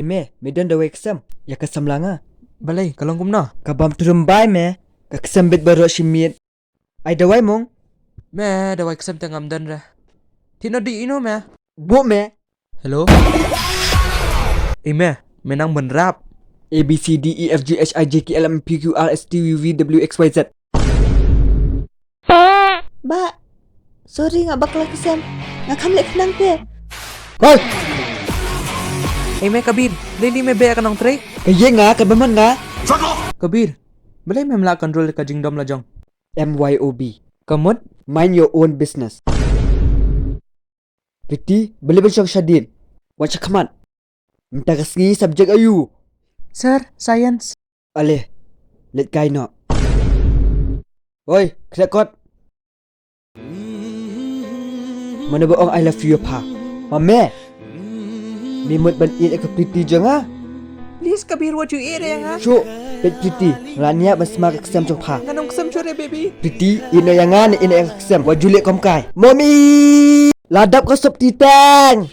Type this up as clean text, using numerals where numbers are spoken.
me, medan dah eksam. Ya kesam langa. Balai, kalau kumna. Kabam terumbai me. Kesam bet baru simit. Ai dawai mong. Me, dah exam tengam dan dah. Tino di ino me. Bu me. Hello? Me, menang benrap. A B C D E F G H I J K L M P Q R S T U V W X Y Z. Ba, sorry nga bakla kesam. Nga kamlek nang pe. Hoy! Me, Kabir, lili me be ka ng tray. Kaya nga, kabaman nga. Kabir, balai me mala control ka jingdom la jong. MYOB. Kamot, mind your own business. Riti, beli siyang syadin. Wacha kaman. Minta kasngi subjek ayu. Sir, science. Aleh, let guy no. Oi, krekot. Mana bohong I love you pa. Mame. Nimut ban eat ek pretty je nga. Please, Kabir, what you eat nga? Syuk, pet pretty. Rania basma kesam chok pa. Ganong kusam chure, baby. Pretty, ino yang nga ina kesam. Wajulik kom kai. Mommy! Ladap ko sop titang.